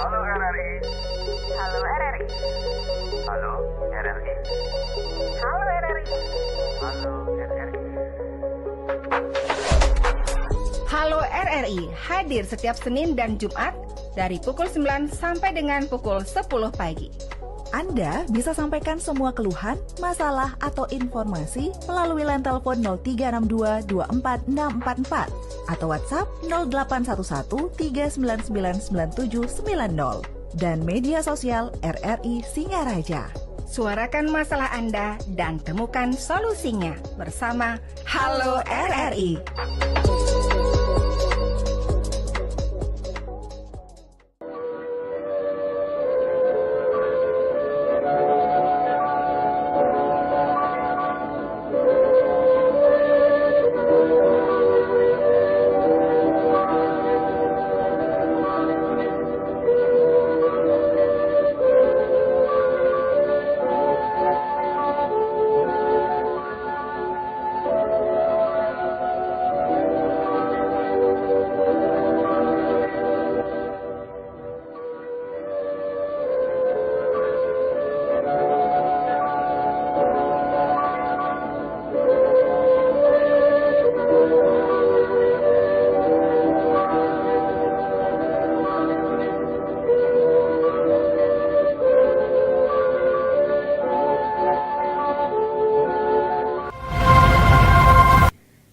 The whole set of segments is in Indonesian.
Halo RRI. Halo RRI. Halo RRI. Halo RRI. Halo RRI. Halo RRI hadir setiap Senin dan Jumat dari pukul 9 sampai dengan pukul 10 pagi. Anda bisa sampaikan semua keluhan, masalah, atau informasi melalui line telepon 0362 24644 atau WhatsApp 0811 3999790 dan media sosial RRI Singaraja. Suarakan masalah Anda dan temukan solusinya bersama Halo RRI.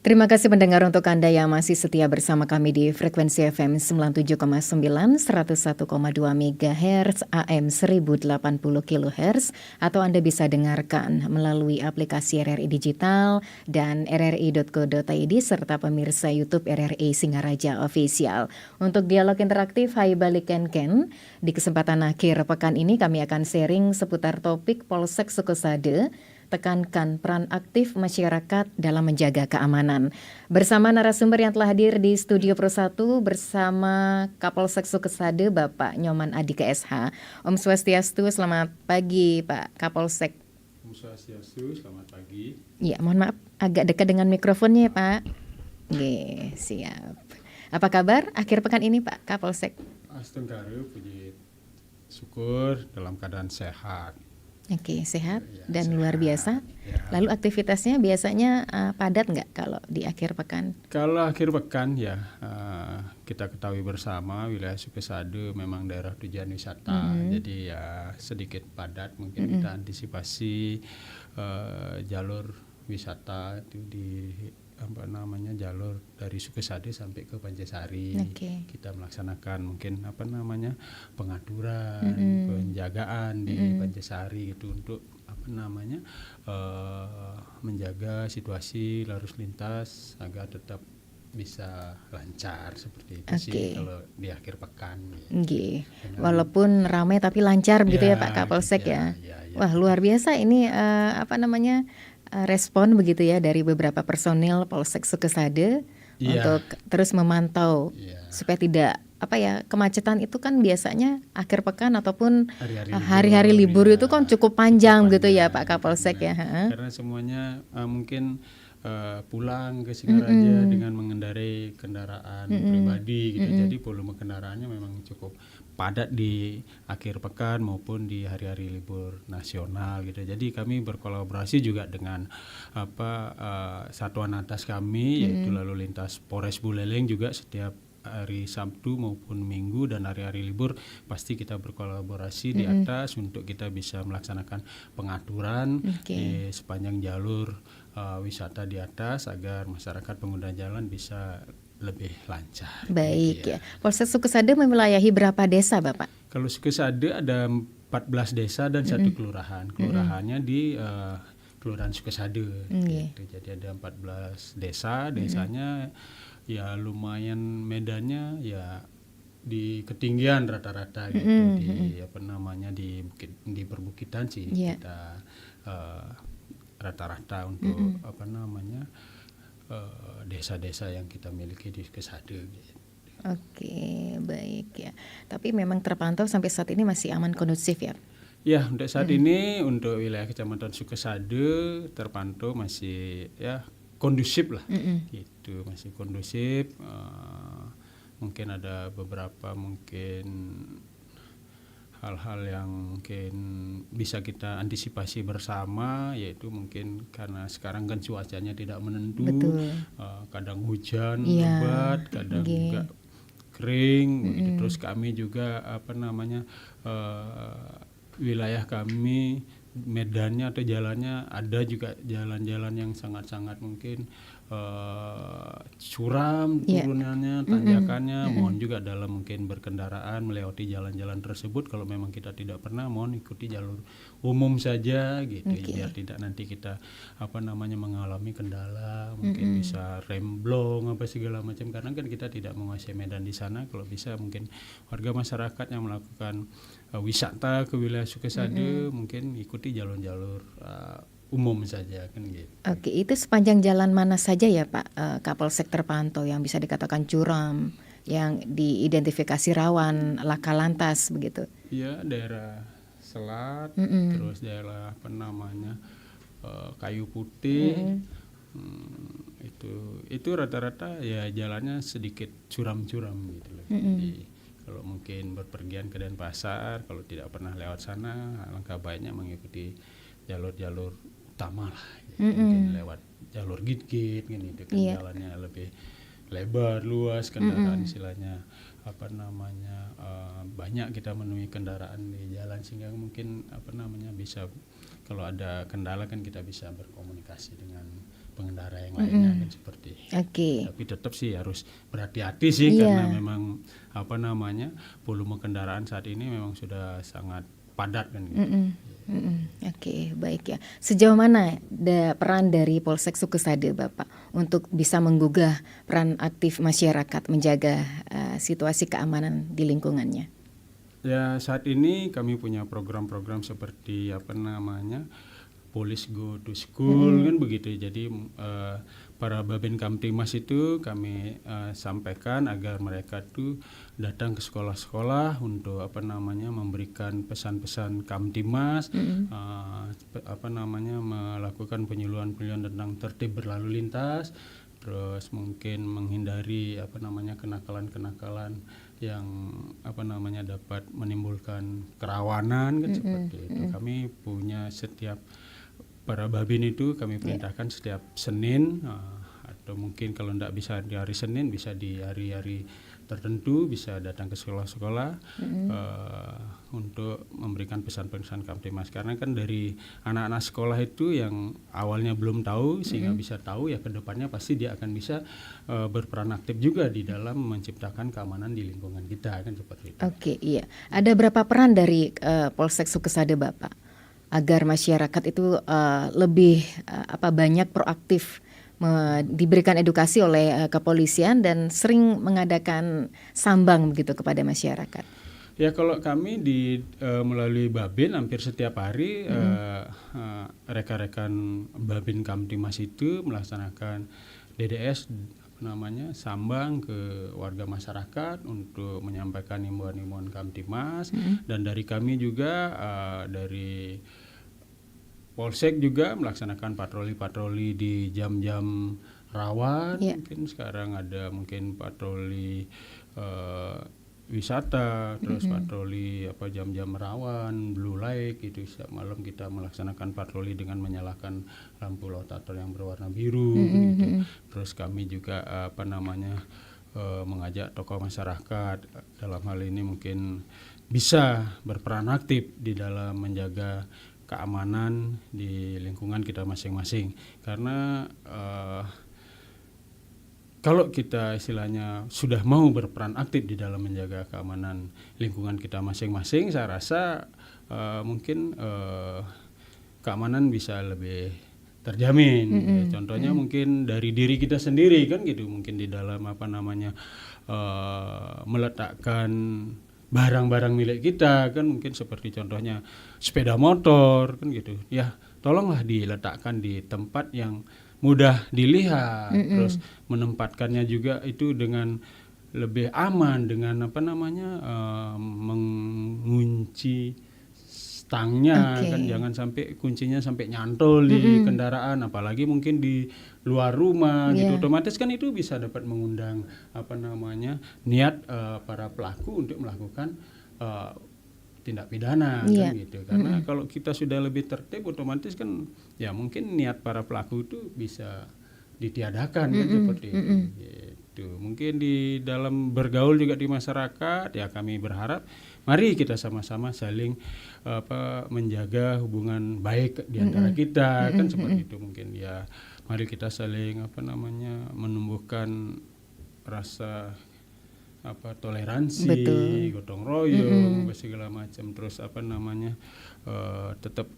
Terima kasih pendengar untuk Anda yang masih setia bersama kami di frekuensi FM 97,9, 101,2 MHz, AM 1080 kHz, atau Anda bisa dengarkan melalui aplikasi RRI Digital dan rri.co.id serta pemirsa YouTube RRI Singaraja Official. Untuk dialog interaktif Hai Balik Ken, di kesempatan akhir pekan ini kami akan sharing seputar topik Polsek Sukesade, tekankan peran aktif masyarakat dalam menjaga keamanan. Bersama narasumber yang telah hadir di Studio Pro 1 bersama Kapolsek Sukesade Bapak Nyoman Adike SH. Om Swastiastu, selamat pagi Pak Kapolsek. Om Swastiastu, selamat pagi. Ya, mohon maaf agak dekat dengan mikrofonnya ya Pak. Oke, siap. Apa kabar akhir pekan ini Pak Kapolsek? Astenggaru, puji syukur dalam keadaan sehat. Oke, sehat Ya, dan sehat. luar biasa. Ya. Lalu aktivitasnya biasanya padat nggak kalau di akhir pekan? Kalau akhir pekan ya kita ketahui bersama wilayah Sukesade memang daerah tujuan wisata, jadi ya sedikit padat. Mungkin kita antisipasi jalur wisata itu di jalur dari Sukesade sampai ke Pancasari. Oke. Kita melaksanakan mungkin pengaturan, penjagaan di Pancasari gitu untuk menjaga situasi lalu lintas agar tetap bisa lancar seperti itu sih kalau di akhir pekan. Nggih. Walaupun ramai tapi lancar begitu ya Pak Kapolsek ya. Wah, luar biasa ini respon begitu ya dari beberapa personil Polsek Sukesade untuk terus memantau supaya tidak kemacetan itu kan biasanya akhir pekan ataupun hari-hari libur itu kan cukup panjang gitu ya Pak Kapolsek ya. Karena semuanya mungkin pulang ke Singaraja dengan mengendarai kendaraan pribadi gitu. Jadi volume kendaraannya memang cukup padat di akhir pekan maupun di hari-hari libur nasional gitu. Jadi kami berkolaborasi juga dengan satuan atas kami yaitu lalu lintas Polres Buleleng juga setiap hari Sabtu maupun Minggu dan hari-hari libur pasti kita berkolaborasi di atas untuk kita bisa melaksanakan pengaturan di sepanjang jalur wisata di atas agar masyarakat pengguna jalan bisa lebih lancar. Baik ya. Polsek Sukesade mewilayahi berapa desa Bapak? Kalau Sukesade ada 14 desa dan satu kelurahan. Kelurahannya di Kelurahan Sukesade. Gitu. Jadi ada 14 desa, desanya ya lumayan medannya ya di ketinggian rata-rata gitu di perbukitan sih kita rata-rata untuk desa-desa yang kita miliki di Sukesade gitu. Oke, baik ya. Tapi memang terpantau sampai saat ini masih aman kondusif ya? Ya, untuk saat ini untuk wilayah Kecamatan Sukesade terpantau masih ya kondusif lah, gitu masih kondusif. Mungkin ada beberapa hal-hal yang mungkin bisa kita antisipasi bersama, yaitu mungkin karena sekarang kan cuacanya tidak menentu, kadang hujan lebat, kadang juga kering, begitu. Terus kami juga wilayah kami medannya atau jalannya ada juga jalan-jalan yang sangat-sangat mungkin curam turunannya, tanjakannya. Mohon juga dalam mungkin berkendaraan melewati jalan-jalan tersebut, kalau memang kita tidak pernah, mohon ikuti jalur umum saja gitu, biar tidak nanti kita mengalami kendala, mungkin bisa remblong apa segala macam, karena kan kita tidak menguasai medan di sana. Kalau bisa mungkin warga masyarakat yang melakukan wisata ke wilayah Sukesade mungkin ikuti jalur-jalur umum saja kan gitu. Oke, itu sepanjang jalan mana saja ya Pak Kapolsek terpantau yang bisa dikatakan curam, yang diidentifikasi rawan laka lantas begitu? Iya, daerah Selat, terus daerah Kayu Putih, itu rata-rata ya jalannya sedikit curam-curam gitu loh. Jadi kalau mungkin berpergian ke Denpasar, kalau tidak pernah lewat sana, alangkah baiknya mengikuti jalur-jalur utama lah, mungkin lewat jalur git-git gitu kan, jalannya lebih lebar, luas, kendaraan istilahnya banyak kita menemui kendaraan di jalan, sehingga mungkin bisa, kalau ada kendala kan kita bisa berkomunikasi dengan pengendara yang lainnya kan, seperti. Tapi tetap sih harus berhati-hati sih, karena memang volume kendaraan saat ini memang sudah sangat padat kan gitu. Oke, baik ya. Sejauh mana peran dari Polsek Sukesade Bapak untuk bisa menggugah peran aktif masyarakat menjaga situasi keamanan di lingkungannya? Ya, saat ini kami punya program-program seperti Police Go to School kan begitu. Jadi para Babin Kamtimas itu kami sampaikan agar mereka tuh datang ke sekolah-sekolah untuk memberikan pesan-pesan Kamtimas, melakukan penyuluhan-penyuluhan tentang tertib berlalu lintas, terus mungkin menghindari kenakalan-kenakalan yang dapat menimbulkan kerawanan kan, seperti itu. Kami punya setiap para Babin itu kami perintahkan setiap Senin, atau mungkin kalau tidak bisa di hari Senin, bisa di hari-hari tertentu, bisa datang ke sekolah-sekolah untuk memberikan pesan-pesan Kamtimas. Karena kan dari anak-anak sekolah itu yang awalnya belum tahu, sehingga bisa tahu, ya ke depannya pasti dia akan bisa berperan aktif juga di dalam menciptakan keamanan di lingkungan kita kan, seperti itu. Oke, iya. Ada berapa peran dari Polsek Sukesade Bapak agar masyarakat itu lebih banyak proaktif, diberikan edukasi oleh kepolisian dan sering mengadakan sambang begitu kepada masyarakat? Ya, kalau kami melalui Babin hampir setiap hari rekan-rekan Babin Kamtimas itu melaksanakan DDS sambang ke warga masyarakat untuk menyampaikan himbauan-himbauan Kamtimas. Dan dari kami juga dari Polsek juga melaksanakan patroli-patroli di jam-jam rawan. Mungkin sekarang ada mungkin patroli wisata, terus patroli jam-jam rawan, blue light gitu. Setiap malam kita melaksanakan patroli dengan menyalakan lampu lotator yang berwarna biru gitu. Terus kami juga mengajak tokoh masyarakat dalam hal ini mungkin bisa berperan aktif di dalam menjaga keamanan di lingkungan kita masing-masing. Karena kalau kita istilahnya sudah mau berperan aktif di dalam menjaga keamanan lingkungan kita masing-masing, saya rasa mungkin keamanan bisa lebih terjamin. Contohnya mungkin dari diri kita sendiri kan gitu, mungkin di dalam meletakkan barang-barang milik kita kan, mungkin seperti contohnya sepeda motor kan gitu. Ya, tolonglah diletakkan di tempat yang mudah dilihat, terus menempatkannya juga itu dengan lebih aman, dengan mengunci stangnya kan, jangan sampai kuncinya sampai nyantol di kendaraan, apalagi mungkin di luar rumah gitu. Otomatis kan itu bisa dapat mengundang niat para pelaku untuk melakukan tindak pidana Iya. kan gitu. Karena kalau kita sudah lebih tertib, otomatis kan ya mungkin niat para pelaku itu bisa ditiadakan kan seperti itu. Gitu. Mungkin di dalam bergaul juga di masyarakat ya kami berharap mari kita sama-sama saling menjaga hubungan baik di antara kita kan seperti itu. Mungkin ya mari kita saling menumbuhkan rasa toleransi, Betul. gotong royong, segala macam. Terus tetap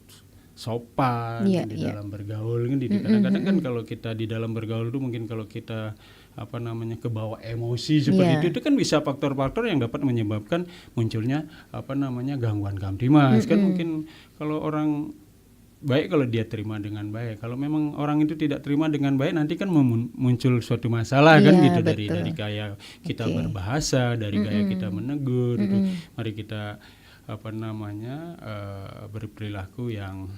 sopan di dalam bergaul kan. Kadang-kadang kan kalau kita di dalam bergaul itu mungkin kalau kita kebawa emosi seperti itu kan bisa faktor-faktor yang dapat menyebabkan munculnya gangguan kamtimas kan. Mungkin kalau orang baik kalau dia terima dengan baik, kalau memang orang itu tidak terima dengan baik nanti kan muncul suatu masalah kan gitu. Dari gaya kita berbahasa, dari gaya kita menegur itu. Mari kita berperilaku yang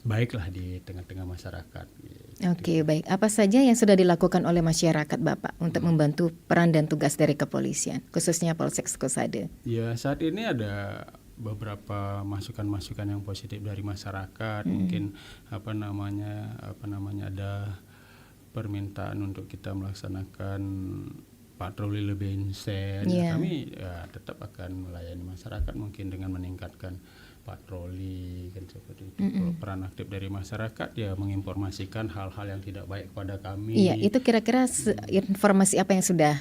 baiklah di tengah-tengah masyarakat gitu. Oke, baik. Apa saja yang sudah dilakukan oleh masyarakat Bapak untuk membantu peran dan tugas dari kepolisian, khususnya Polsek Sukosadé? Ya, saat ini ada beberapa masukan-masukan yang positif dari masyarakat. Mungkin ada permintaan untuk kita melaksanakan patroli lebih intens. Kami tetap akan melayani masyarakat mungkin dengan meningkatkan patroli kan seperti itu. Kalau peran aktif dari masyarakat ya menginformasikan hal-hal yang tidak baik kepada kami. Iya, itu kira-kira informasi apa yang sudah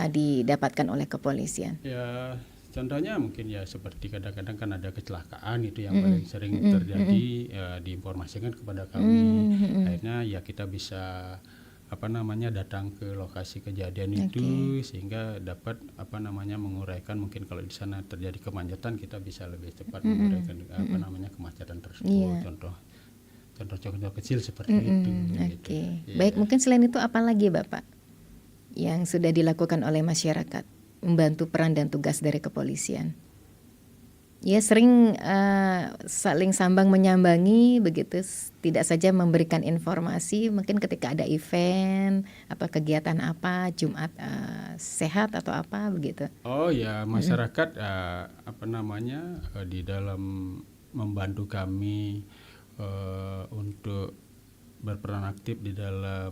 didapatkan oleh kepolisian? Ya, contohnya mungkin ya seperti kadang-kadang kan ada kecelakaan itu yang paling sering terjadi, ya, diinformasikan kepada kami. Akhirnya ya kita bisa datang ke lokasi kejadian itu sehingga dapat menguraikan, mungkin kalau di sana terjadi kemacetan kita bisa lebih cepat menguraikan kemacetan tersebut. Contoh kecil seperti itu. Oke. Baik, mungkin selain itu apa lagi Bapak yang sudah dilakukan oleh masyarakat membantu peran dan tugas dari kepolisian? Ya, sering saling sambang menyambangi begitu, tidak saja memberikan informasi, mungkin ketika ada event atau kegiatan apa, Jumat sehat atau apa begitu. Oh ya, masyarakat di dalam membantu kami untuk berperan aktif di dalam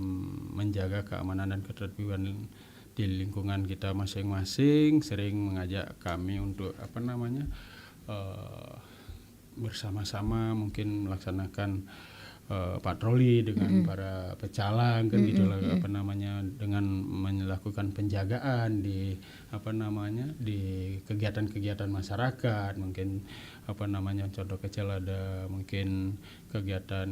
menjaga keamanan dan ketertiban di lingkungan kita masing-masing, sering mengajak kami untuk bersama-sama mungkin melaksanakan patroli dengan para pecalang kan gitu dengan melakukan penjagaan di di kegiatan-kegiatan masyarakat. Mungkin contoh kecil ada mungkin kegiatan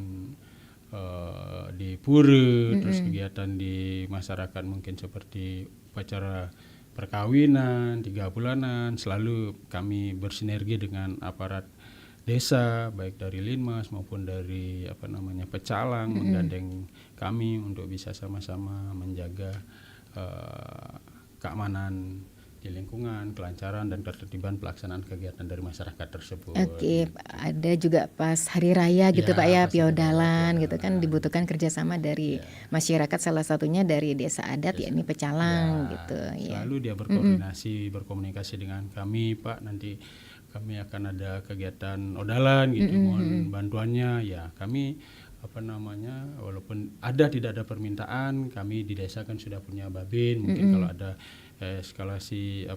di pura, terus kegiatan di masyarakat mungkin seperti upacara perkawinan 3 bulanan, selalu kami bersinergi dengan aparat desa, baik dari Linmas maupun dari pecalang, menggandeng kami untuk bisa sama-sama menjaga keamanan di lingkungan, kelancaran dan ketertiban pelaksanaan kegiatan dari masyarakat tersebut. Oke, ada juga pas hari raya gitu Pak ya, piodalan gitu kan, dibutuhkan kerjasama dari masyarakat, salah satunya dari desa adat yakni pecalang gitu. Selalu dia berkoordinasi, berkomunikasi dengan kami, Pak, nanti kami akan ada kegiatan odalan gitu, mohon bantuannya. Ya, kami walaupun tidak ada permintaan, kami di desa kan sudah punya babin, mungkin kalau ada eskalasi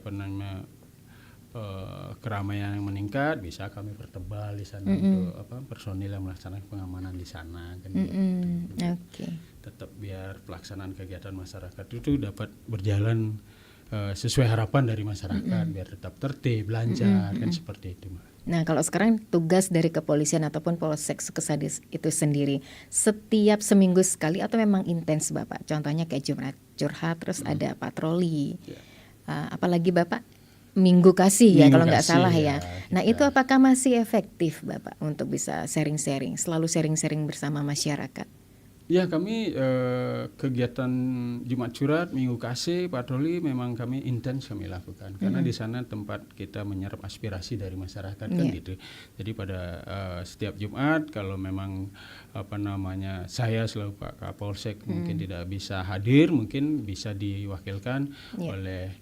keramaian yang meningkat, bisa kami pertebal di sana untuk personil yang melaksanakan pengamanan di sana kan gitu. Tetap biar pelaksanaan kegiatan masyarakat itu dapat berjalan sesuai harapan dari masyarakat, biar tetap tertib, lancar kan seperti itu, Mbak. Nah, kalau sekarang tugas dari kepolisian ataupun Polsek Sukosadé itu sendiri setiap seminggu sekali atau memang intens Bapak? Contohnya kayak Jumat curhat, terus ada patroli. Apalagi Bapak Minggu Kasih ya kalau nggak salah ya. Nah, itu apakah masih efektif Bapak untuk bisa sharing-sharing, selalu sharing-sharing bersama masyarakat? Ya, kami kegiatan Jumat Curhat, Minggu Kasih, patroli memang kami intens kami lakukan karena di sana tempat kita menyerap aspirasi dari masyarakat kan gitu. Jadi pada setiap Jumat kalau memang saya selaku Pak Kapolsek mungkin tidak bisa hadir, mungkin bisa diwakilkan oleh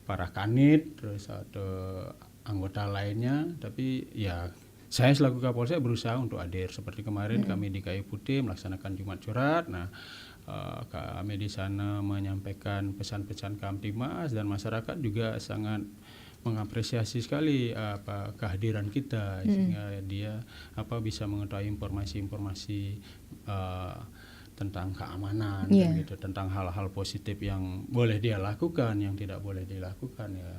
para kanit, terus atau anggota lainnya, tapi ya saya selaku Kapolsek berusaha untuk hadir. Seperti kemarin kami di Kayu Putih melaksanakan Jumat Curhat. Nah, kami di sana menyampaikan pesan-pesan Kamtimas, dan masyarakat juga sangat mengapresiasi sekali kehadiran kita, sehingga dia bisa mengetahui informasi-informasi tentang keamanan, gitu, tentang hal-hal positif yang boleh dia lakukan, yang tidak boleh dilakukan, ya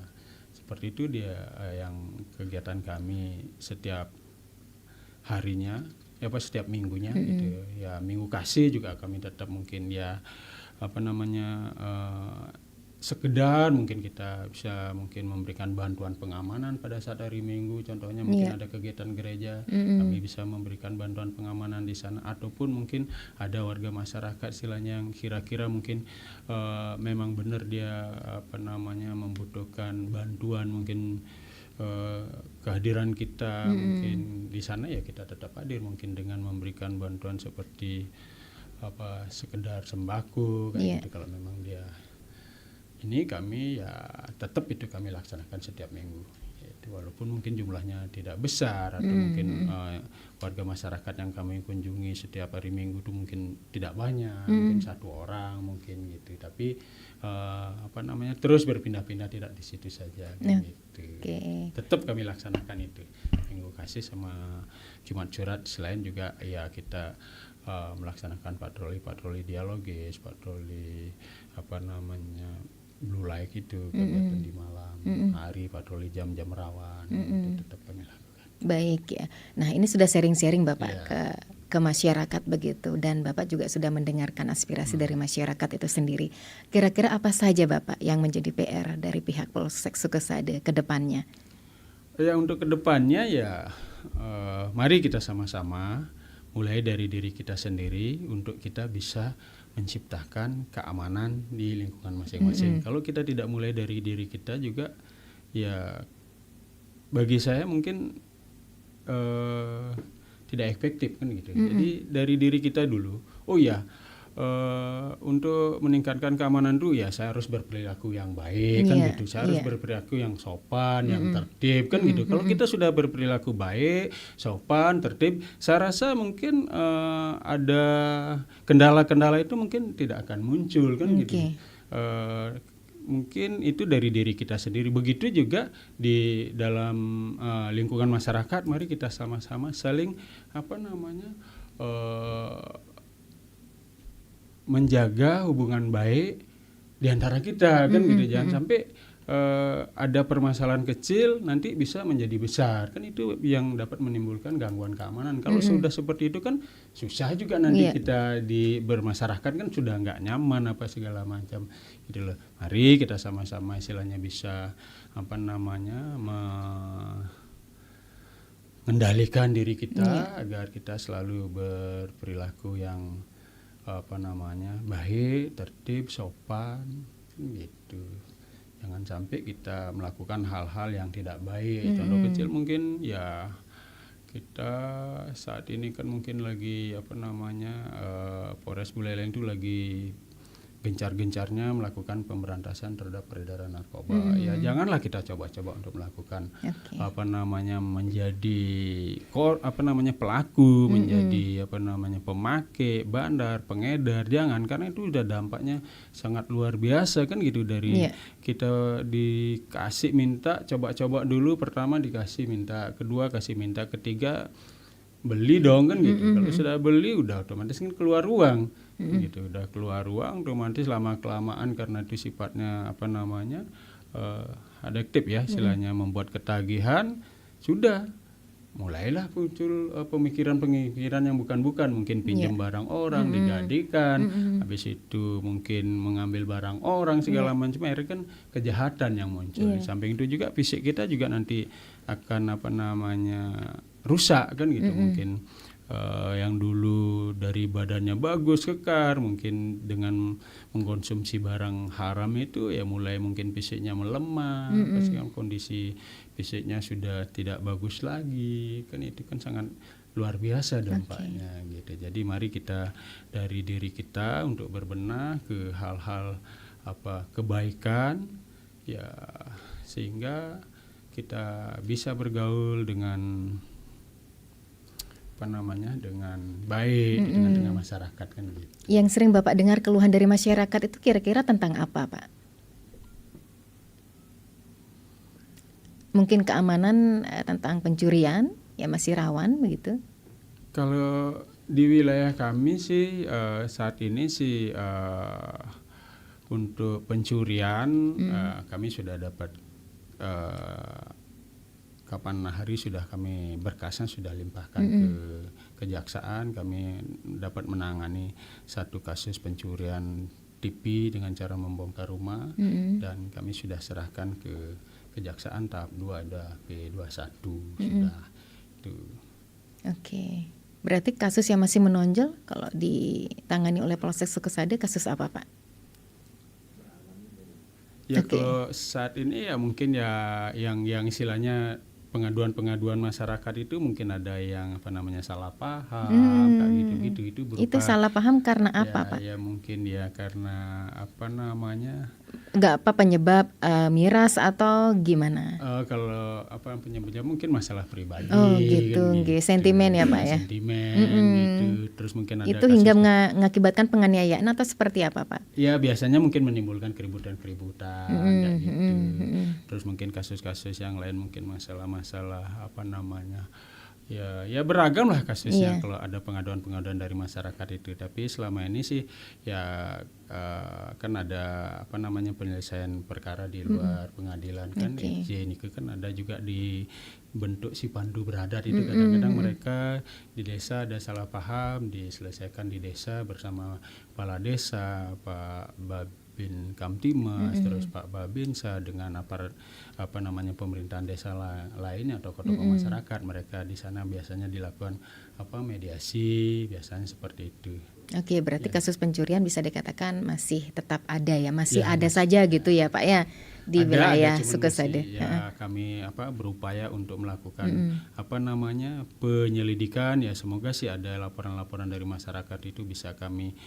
seperti itu dia yang kegiatan kami setiap harinya, setiap minggunya, gitu ya. Minggu kasih juga kami tetap mungkin ya sekedar mungkin kita bisa mungkin memberikan bantuan pengamanan pada saat hari Minggu, contohnya mungkin ada kegiatan gereja, kami bisa memberikan bantuan pengamanan di sana, ataupun mungkin ada warga masyarakat istilahnya yang kira-kira mungkin memang benar dia membutuhkan bantuan, mungkin kehadiran kita mungkin di sana, ya kita tetap hadir mungkin dengan memberikan bantuan seperti sekedar sembako kayak gitu. Kalau memang dia ini, kami ya tetap itu kami laksanakan setiap minggu, walaupun mungkin jumlahnya tidak besar, atau mungkin warga masyarakat yang kami kunjungi setiap hari Minggu itu mungkin tidak banyak, mungkin 1 orang mungkin gitu, tapi terus berpindah-pindah, tidak di situ saja gitu. Tetap kami laksanakan itu Minggu Kasih sama Jumat Curhat. Selain juga ya kita melaksanakan patroli dialogis, patroli blue light itu, kegiatan di malam hari, patroli jam-jam rawan, itu tetap kami lakukan. Baik ya. Nah, ini sudah sharing-sharing Bapak ke masyarakat begitu, dan Bapak juga sudah mendengarkan aspirasi dari masyarakat itu sendiri. Kira-kira apa saja Bapak yang menjadi PR dari pihak Polsek Sukesade ke depannya? Ya, untuk ke depannya ya mari kita sama-sama mulai dari diri kita sendiri untuk kita bisa menciptakan keamanan di lingkungan masing-masing. Kalau kita tidak mulai dari diri kita juga, ya bagi saya mungkin tidak efektif kan gitu. Jadi dari diri kita dulu. Oh ya, untuk meningkatkan keamanan dulu ya saya harus berperilaku yang baik kan gitu. Saya harus berperilaku yang sopan, yang tertib kan gitu. Kalau kita sudah berperilaku baik, sopan, tertib, saya rasa mungkin ada kendala-kendala itu mungkin tidak akan muncul kan gitu. Mungkin itu dari diri kita sendiri. Begitu juga di dalam lingkungan masyarakat, mari kita sama-sama saling menjaga hubungan baik di antara kita kan gitu. Jangan sampai ada permasalahan kecil nanti bisa menjadi besar, kan itu yang dapat menimbulkan gangguan keamanan. Kalau sudah seperti itu kan susah juga nanti kita bermasyarakat kan sudah nggak nyaman segala macam gitu loh. Mari kita sama-sama istilahnya bisa mengendalikan diri kita agar kita selalu berperilaku yang baik, tertib, sopan gitu. Jangan sampai kita melakukan hal-hal yang tidak baik. Contoh kecil mungkin ya kita saat ini kan mungkin lagi Polres Buleleng itu lagi gencar-gencarnya melakukan pemberantasan terhadap peredaran narkoba. Ya janganlah kita coba-coba untuk melakukan menjadi pelaku, menjadi pemakai, bandar, pengedar. Jangan, karena itu udah dampaknya sangat luar biasa kan gitu. Dari kita dikasih minta coba-coba dulu, pertama dikasih minta, kedua kasih minta, ketiga beli dong kan gitu. Kalau sudah beli udah otomatis kan keluar uang gitu, udah keluar uang otomatis lama kelamaan, karena itu sifatnya adiktif ya istilahnya, membuat ketagihan, sudah mulailah muncul pemikiran-pemikiran yang bukan-bukan, mungkin pinjam barang orang digadikan, habis itu mungkin mengambil barang orang segala macam, akhirnya kan kejahatan yang muncul. Di samping itu juga fisik kita juga nanti akan rusak kan gitu. Mungkin yang dulu dari badannya bagus, kekar, mungkin dengan mengkonsumsi barang haram itu ya mulai mungkin fisiknya melemah, kondisi fisiknya sudah tidak bagus lagi, kan itu kan sangat luar biasa dampaknya gitu. Jadi mari kita dari diri kita untuk berbenah ke hal-hal kebaikan ya, sehingga kita bisa bergaul dengan dengan baik dengan masyarakat kan gitu. Yang sering Bapak dengar keluhan dari masyarakat itu kira-kira tentang apa, Pak? Mungkin keamanan, tentang pencurian, ya masih rawan begitu? Kalau di wilayah kami sih saat ini sih untuk pencurian kami sudah dapat kapan hari sudah kami berkasnya sudah limpahkan ke kejaksaan. Kami dapat menangani satu kasus pencurian TV dengan cara membongkar rumah dan kami sudah serahkan ke kejaksaan tahap 2, ada P21 sudah itu. Oke. Berarti kasus yang masih menonjol kalau ditangani oleh Polsek Sukesade kasus apa, Pak? Ya kalau saat ini ya mungkin ya yang istilahnya pengaduan masyarakat itu mungkin ada yang salah paham kayak gitu itu berupa itu salah paham karena apa, Pak? Ya mungkin ya karena nggak penyebab miras atau gimana? Kalau penyebabnya mungkin masalah pribadi. Oh gitu, gitu. Sentimen ya Pak ya. Sentimen gitu. Terus mungkin ada itu hingga mengakibatkan penganiayaan atau seperti apa, Pak? Ya biasanya mungkin menimbulkan keributan kayak gitu. Terus mungkin kasus-kasus yang lain mungkin masalah ya beragam lah kasusnya kalau ada pengaduan dari masyarakat itu. Tapi selama ini sih ya kan ada penyelesaian perkara di luar pengadilan kan. Ini kan ada juga di bentuk si pandu beradat itu kadang-kadang mereka di desa ada salah paham diselesaikan di desa bersama kepala desa, Pak Babin Kamtimas, terus Pak Babinsa dengan aparat pemerintahan desa lainnya atau tokoh masyarakat. Mereka di sana biasanya dilakukan mediasi, biasanya seperti itu. Oke, berarti kasus pencurian bisa dikatakan masih tetap ada ya, masih ada saja gitu ya Pak ya di wilayah Sukesade. Ya kami berupaya untuk melakukan penyelidikan ya, semoga sih ada laporan-laporan dari masyarakat itu bisa kami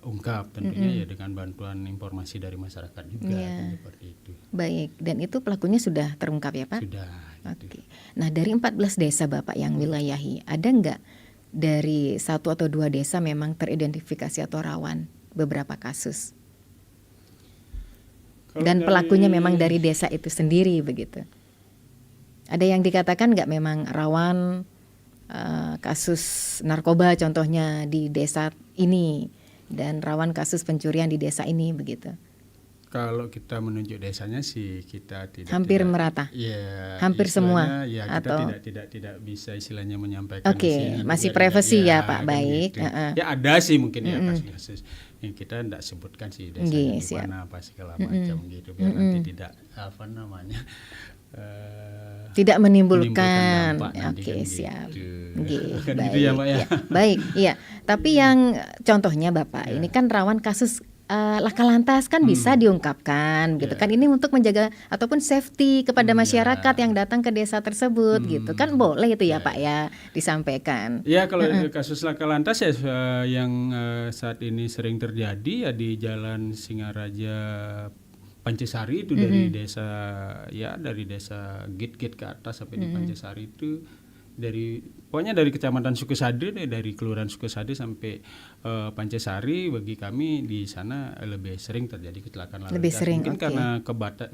ungkap tentunya ya dengan bantuan informasi dari masyarakat juga kan, seperti itu. Baik, dan itu pelakunya sudah terungkap ya Pak? Sudah. Oke. Nah dari 14 desa Bapak yang wilayahi, ada nggak dari 1 atau 2 desa memang teridentifikasi atau rawan beberapa kasus? Dan pelakunya memang dari desa itu sendiri begitu. Ada yang dikatakan nggak memang rawan kasus narkoba contohnya di desa ini dan rawan kasus pencurian di desa ini begitu? Kalau kita menunjuk desanya sih kita tidak hampir merata. Ya, hampir semua ya, atau kita tidak bisa istilahnya menyampaikan. Oke, masih privasi ya Pak, baik. Gitu. Ya ada sih mungkin ya kasus-kasus yang kita tidak sebutkan sih desanya di mana apa segala macam gitu biar nanti tidak tidak menimbulkan dampak siap. Gitu. Baik, gitu ya Pak ya. Baik, iya. Tapi yang contohnya Bapak ini kan rawan kasus laka lantas kan bisa diungkapkan gitu kan, ini untuk menjaga ataupun safety kepada masyarakat yang datang ke desa tersebut gitu kan, boleh itu ya Pak ya disampaikan. Ya kalau kasus laka lantas ya yang saat ini sering terjadi ya di Jalan Singaraja Pancesari itu dari desa Git-Git ke atas sampai di Pancesari itu pokoknya dari Kecamatan Sukesade, dari Kelurahan Sukesade sampai Pancesari, bagi kami di sana lebih sering terjadi kecelakaan lalu lintas. Mungkin karena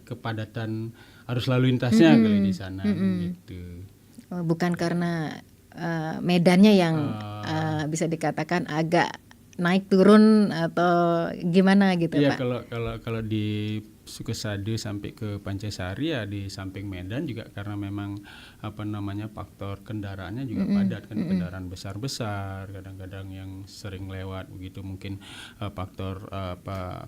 kepadatan arus lalu lintasnya kali di sana gitu. Bukan karena medannya yang bisa dikatakan agak naik turun atau gimana gitu ya, Pak? Kalau di Sukesade sampai ke Pancesari ya di samping Medan juga karena memang faktor kendaraannya juga padat kan, kendaraan besar-besar kadang-kadang yang sering lewat begitu, mungkin faktor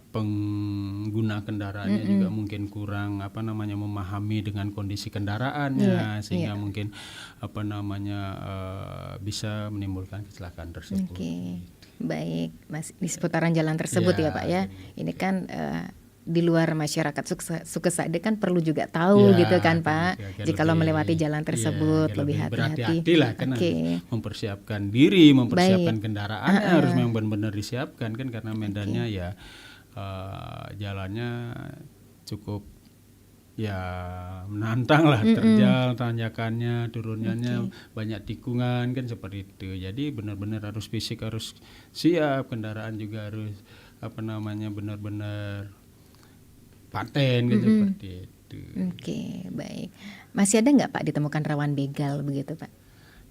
pengguna kendaraannya juga mungkin kurang memahami dengan kondisi kendaraannya sehingga mungkin bisa menimbulkan kecelakaan tersebut. Baik, Mas, di seputaran jalan tersebut ya Pak ya. Ini kan di luar masyarakat Sukesade kan perlu juga tahu gitu kan Pak, jikalau melewati jalan tersebut lebih hati-hati lah kan, mempersiapkan diri, mempersiapkan kendaraan harus memang benar-benar disiapkan kan, karena medannya ya jalannya cukup ya menantang lah, terjal tanjakannya, turunannya banyak tikungan kan seperti itu. Jadi benar-benar harus fisik harus siap, kendaraan juga harus benar-benar paten gitu seperti itu. Oke, baik. Masih ada nggak Pak ditemukan rawan begal begitu Pak?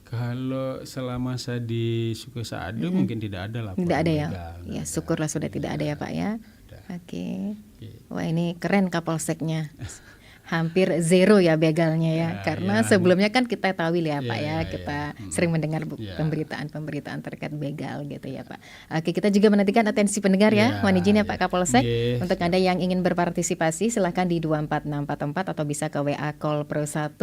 Kalau selama saya di Sukesade mungkin tidak ada laporan Tidak ada ya? begal. Ya syukurlah sudah tidak ada ya Pak ya. Ada. Oke. Wah ini keren Kapolseknya. Hampir zero ya begalnya ya. Karena sebelumnya kan kita tahu ya Pak ya. Kita sering mendengar pemberitaan-pemberitaan terkait begal gitu ya Pak. Oke, kita juga menantikan atensi pendengar ya. Mohon izin ya Pak Kapolsek. Untuk Anda yang ingin berpartisipasi silahkan di 24644 atau bisa ke WA Call Pro 1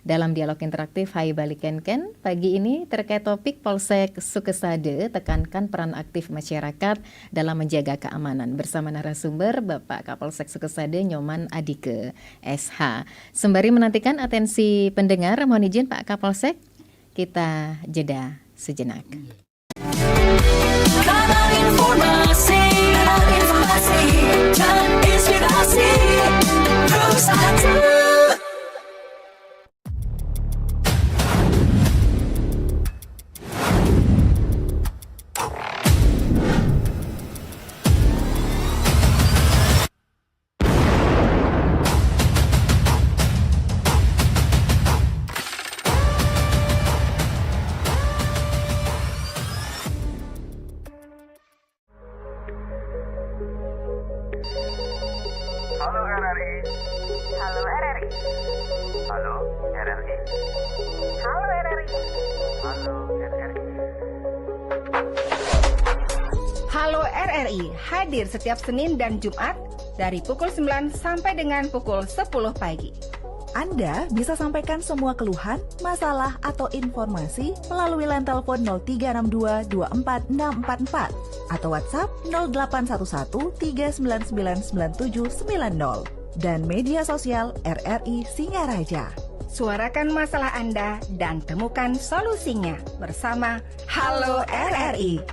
dalam dialog interaktif Hai Balik Kenken. Pagi ini terkait topik Polsek Sukesade tekankan peran aktif masyarakat dalam menjaga keamanan bersama narasumber Bapak Kapolsek Sukesade Nyoman Adike SH. Sembari menantikan atensi pendengar, mohon izin Pak Kapolsek, kita jeda sejenak. Kanal informasi dan inspirasi terus ada. Halo RRI. Halo RRI. Halo RRI. Halo RRI. Halo RRI. Halo RRI hadir setiap Senin dan Jumat dari pukul 9 sampai dengan pukul 10 pagi. Anda bisa sampaikan semua keluhan, masalah, atau informasi melalui line telepon 0362 24644 atau WhatsApp 0811 3999790 dan media sosial RRI Singaraja. Suarakan masalah Anda dan temukan solusinya bersama Halo RRI.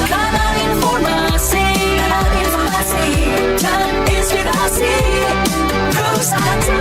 Kanal informasi dan inspirasi terus ada.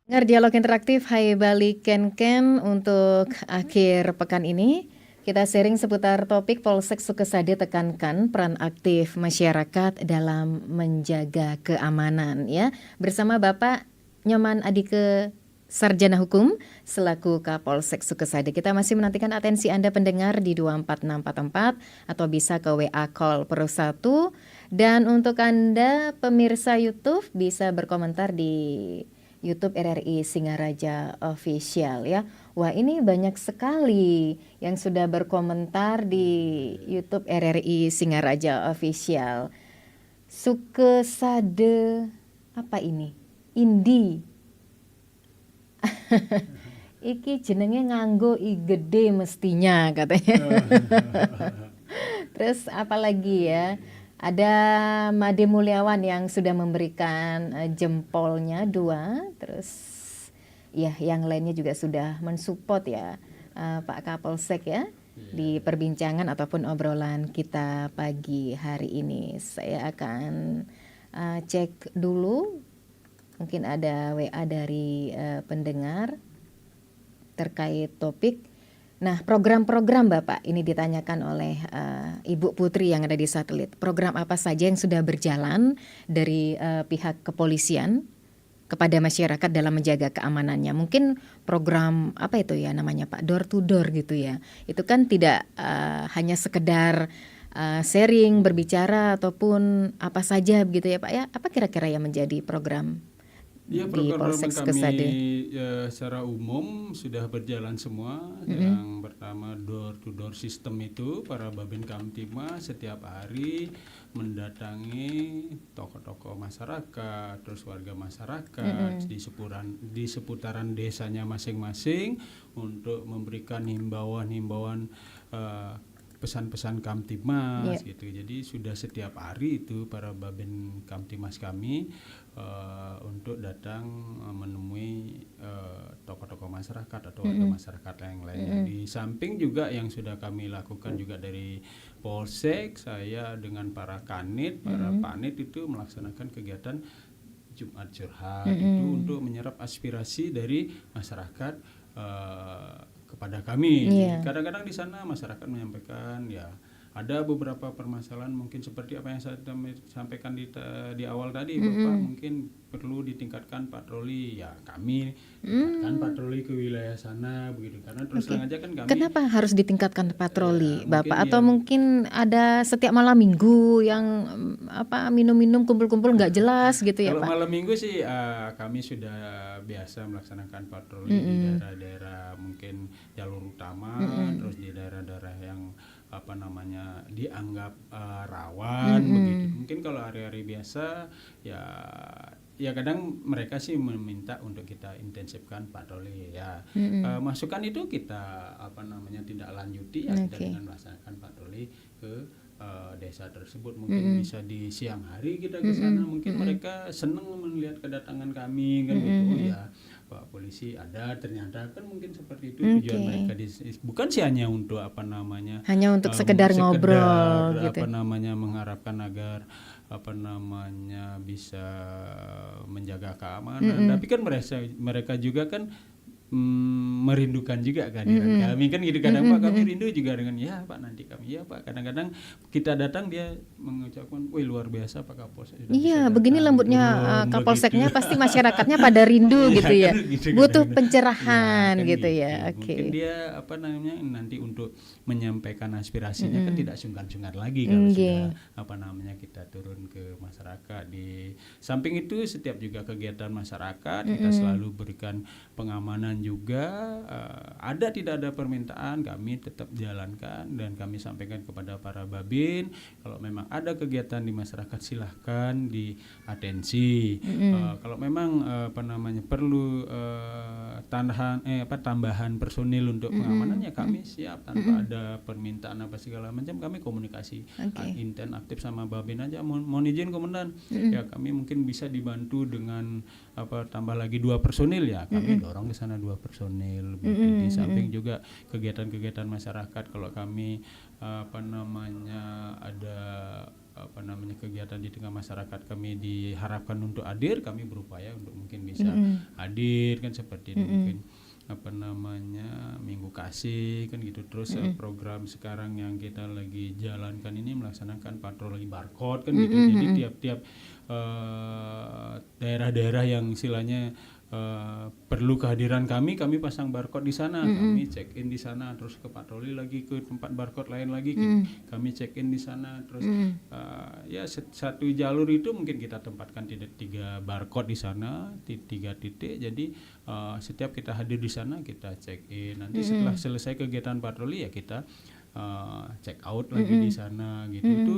Dengar dialog interaktif Hai Balik Kenken untuk akhir pekan ini. Kita sharing seputar topik Polsek Sukesade tekankan peran aktif masyarakat dalam menjaga keamanan ya. Bersama Bapak Nyoman Adike Sarjana Hukum selaku Kapolsek Sukesade. Kita masih menantikan atensi Anda pendengar di 24644 atau bisa ke WA Call Pro 1. Dan untuk Anda pemirsa YouTube bisa berkomentar di YouTube RRI Singaraja Official ya. Wah ini banyak sekali yang sudah berkomentar di YouTube RRI Singaraja Official. Sukesade apa ini? Indi. Iki jenenge nganggo I gede mestinya katanya. Terus apa lagi ya? Ada Made Mulyawan yang sudah memberikan jempolnya 2, terus ya yang lainnya juga sudah mensupport ya Pak Kapolsek ya di perbincangan ataupun obrolan kita pagi hari ini. Saya akan cek dulu, mungkin ada WA dari pendengar terkait topik. Nah, program-program Bapak ini ditanyakan oleh Ibu Putri yang ada di satelit. Program apa saja yang sudah berjalan dari pihak kepolisian kepada masyarakat dalam menjaga keamanannya? Mungkin program apa itu ya namanya Pak, door to door gitu ya. Itu kan tidak hanya sekedar sharing, berbicara ataupun apa saja begitu ya Pak ya. Apa kira-kira yang menjadi program Ya, di program Polsek kami Kesade? secara umum sudah berjalan semua. Yang pertama door to door system itu para Babin Kamtibmas setiap hari mendatangi tokoh-tokoh masyarakat, terus warga masyarakat di seputaran desanya masing-masing untuk memberikan himbauan-himbauan pesan-pesan Kamtibmas gitu. Jadi sudah setiap hari itu para Babin Kamtibmas kami untuk datang menemui tokoh-tokoh masyarakat atau warga masyarakat yang lainnya. Di samping juga yang sudah kami lakukan juga dari Polsek, saya dengan para kanit, para panit itu melaksanakan kegiatan Jumat Curhat itu untuk menyerap aspirasi dari masyarakat kepada kami. Kadang-kadang di sana masyarakat menyampaikan ya ada beberapa permasalahan mungkin seperti apa yang saya sampaikan di awal tadi, Bapak mungkin perlu ditingkatkan patroli, ya kami tingkatkan patroli ke wilayah sana begitu, karena terus terang aja kan kami. Kenapa harus ditingkatkan patroli Bapak? Atau mungkin ada setiap malam minggu yang minum-minum kumpul-kumpul nggak jelas gitu ya Kalau Pak? malam minggu sih kami sudah biasa melaksanakan patroli di daerah-daerah mungkin jalur utama, terus di daerah-daerah yang dianggap rawan begitu. Mungkin kalau hari-hari biasa ya kadang mereka sih meminta untuk kita intensifkan patroli ya. Masukan itu kita tidak lanjuti ya, kita dengan melaksanakan patroli ke desa tersebut. Mungkin bisa di siang hari kita ke sana, mungkin mereka senang melihat kedatangan kami kan gitu ya. Pak polisi ada, ternyata kan mungkin seperti itu tujuan mereka bukan sih hanya untuk hanya untuk sekedar ngobrol gitu. Mengharapkan agar bisa menjaga keamanan, tapi kan mereka juga kan merindukan juga kehadiran kami kan gitu. Kadang Pak kami rindu juga dengan ya Pak nanti kami ya Pak. Kadang-kadang kita datang dia mengucapkan wih luar biasa Pak Kapolsek. Iya begini lembutnya Kapolseknya pasti masyarakatnya pada rindu gitu ya. Gitu, butuh kadang-kadang. pencerahan Ya, kan gitu ya. Mungkin dia nanti untuk menyampaikan aspirasinya kan tidak sungkan-sungkan lagi kalau sudah kita turun ke masyarakat. Di samping itu setiap juga kegiatan masyarakat kita selalu berikan pengamanan juga, tidak ada permintaan kami tetap jalankan dan kami sampaikan kepada para Babin kalau memang ada kegiatan di masyarakat silahkan diatensi. Kalau memang perlu tambahan personil untuk pengamanannya kami siap tanpa ada permintaan apa segala macam. Kami komunikasi intent aktif sama Babin aja, mohon izin komandan ya kami mungkin bisa dibantu dengan tambah lagi 2 personil ya kami dorong ke sana 2 personil. Di samping juga kegiatan-kegiatan masyarakat kalau kami ada kegiatan di tengah masyarakat kami diharapkan untuk hadir, kami berupaya untuk mungkin bisa hadir kan seperti mungkin Minggu Kasih kan gitu. Terus program sekarang yang kita lagi jalankan ini melaksanakan patroli barcode kan gitu. Jadi tiap-tiap daerah-daerah yang istilahnya perlu kehadiran kami pasang barcode di sana, kami check in di sana, terus ke patroli lagi ke tempat barcode lain lagi, kami check in di sana, terus satu jalur itu mungkin kita tempatkan 3 barcode di sana, 3 titik. Jadi setiap kita hadir di sana kita check in. Nanti setelah selesai kegiatan patroli ya kita check out lagi di sana gitu. Itu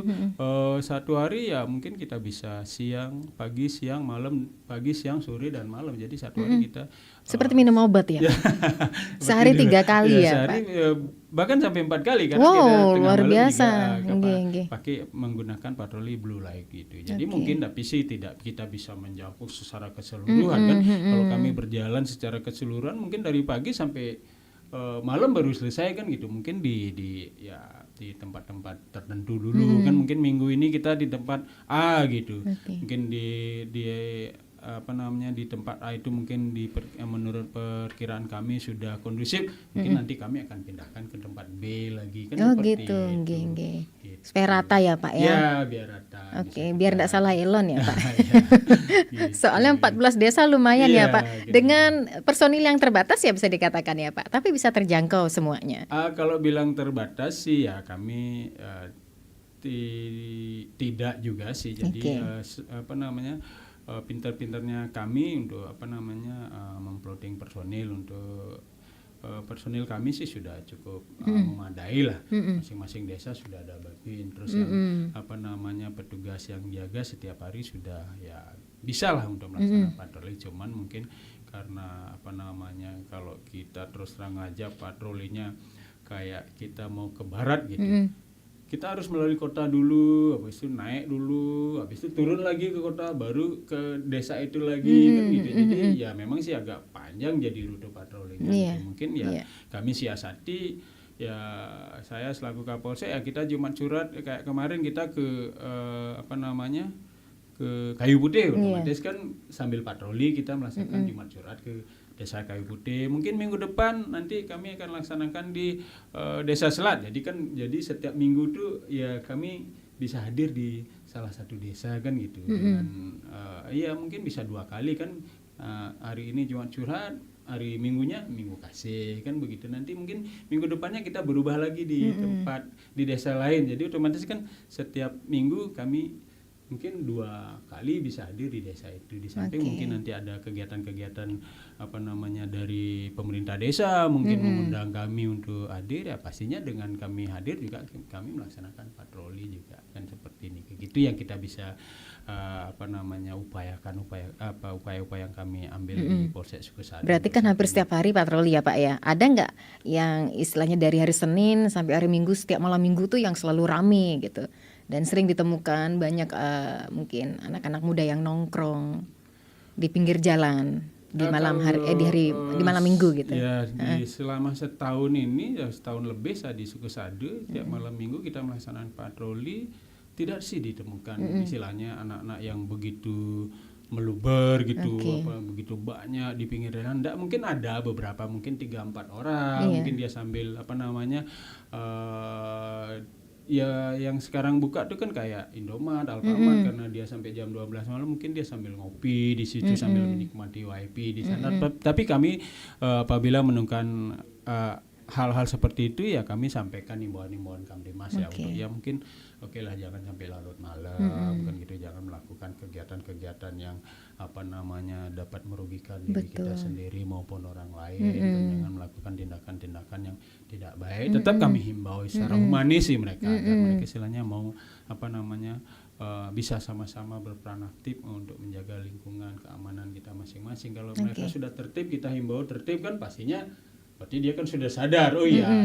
satu hari ya mungkin kita bisa siang, pagi, siang, malam, pagi, siang, sore dan malam. Jadi satu hari kita Seperti minum obat ya? Sehari 3 kali ya, sehari, Pak? bahkan sampai 4 kali karena Wow, kita tengah luar malam biasa. juga Nggih. pakai menggunakan patroli blue light gitu. Jadi Oke. mungkin tapi sih tidak kita bisa menjangkau secara keseluruhan kan. Kalau kami berjalan secara keseluruhan mungkin dari pagi sampai malam baru selesai kan gitu. Mungkin di tempat-tempat tertentu dulu kan, mungkin minggu ini kita di tempat A gitu. Oke. Mungkin di di tempat A itu mungkin menurut perkiraan kami sudah kondusif, mungkin nanti kami akan pindahkan ke tempat B lagi kan, Oh seperti gitu, itu. nggih. Gitu. Supaya rata ya Pak ya? Ya, biar rata. Oke, biar enggak salah Elon ya Pak. Gitu. Soalnya 14 desa lumayan ya Iya, Pak. gitu. Dengan personil yang terbatas ya bisa dikatakan ya Pak. Tapi bisa terjangkau semuanya. Kalau bilang terbatas sih ya kami tidak juga sih. Jadi Oke. pintar-pintarnya kami untuk memplotting personil untuk personil kami sih sudah cukup memadai lah. Masing-masing desa sudah ada babin, terus yang petugas yang jaga setiap hari sudah ya bisa lah untuk melaksanakan patroli. Cuman mungkin karena kalau kita terus terang aja patrolinya kayak kita mau ke barat gitu. Kita harus melalui kota dulu, habis itu naik dulu, habis itu turun lagi ke kota, baru ke desa itu lagi kan gitu. Jadi ya memang sih agak panjang jadi rute patrolinya. Iya, Mungkin ya kami siasati, ya saya selaku Kapolsek ya kita Jumat Surat kayak kemarin kita ke ke Kayu Putih, otomatis kan sambil patroli kita melaksanakan Jumat Surat ke Desa Kayu Putih. Mungkin minggu depan nanti kami akan laksanakan di Desa Selat. Jadi setiap minggu tuh ya kami bisa hadir di salah satu desa kan gitu. Dengan ya mungkin bisa 2 kali kan, hari ini Jumat Surat, hari Minggunya Minggu Kasih kan begitu. Nanti mungkin minggu depannya kita berubah lagi di tempat di desa lain. Jadi otomatis kan setiap minggu kami mungkin 2 kali bisa hadir di desa itu. Di samping mungkin nanti ada kegiatan-kegiatan dari pemerintah desa mungkin mengundang kami untuk hadir, ya pastinya dengan kami hadir juga kami melaksanakan patroli juga kan seperti ini. Gitu yang kita bisa upayakan upaya-upaya yang kami ambil di Polsek Sukosado. Berarti kan hampir setiap hari patroli ya Pak ya. Ada nggak yang istilahnya dari hari Senin sampai hari Minggu, setiap malam Minggu tuh yang selalu rame gitu? Dan sering ditemukan banyak mungkin anak-anak muda yang nongkrong di pinggir jalan di malam di malam Minggu gitu. Ya, selama setahun ini, ya setahun lebih saya di Sukosado, tiap malam Minggu kita melaksanakan patroli. Tidak sih ditemukan istilahnya anak-anak yang begitu meluber gitu, begitu banyak di pinggir jalan. Enggak, mungkin ada beberapa, mungkin 3-4 orang, mungkin dia sambil ya yang sekarang buka tuh kan kayak Indomaret, Alfamart, karena dia sampai jam 12 malam mungkin dia sambil ngopi di situ sambil menikmati WiFi di sana. Tapi kami apabila menemukan hal-hal seperti itu ya kami sampaikan himbauan-himbauan Kamtibmas ya untuk ya mungkin lah jangan sampai larut malam kan gitu, jangan melakukan kegiatan-kegiatan yang dapat merugikan diri kita sendiri maupun orang lain, jangan melakukan tindakan-tindakan yang tidak baik. Tetap kami himbau secara humanis sih mereka agar mereka istilahnya mau bisa sama-sama berperan aktif untuk menjaga lingkungan keamanan kita masing-masing. Kalau mereka sudah tertib, kita himbau tertib kan pastinya berarti dia kan sudah sadar,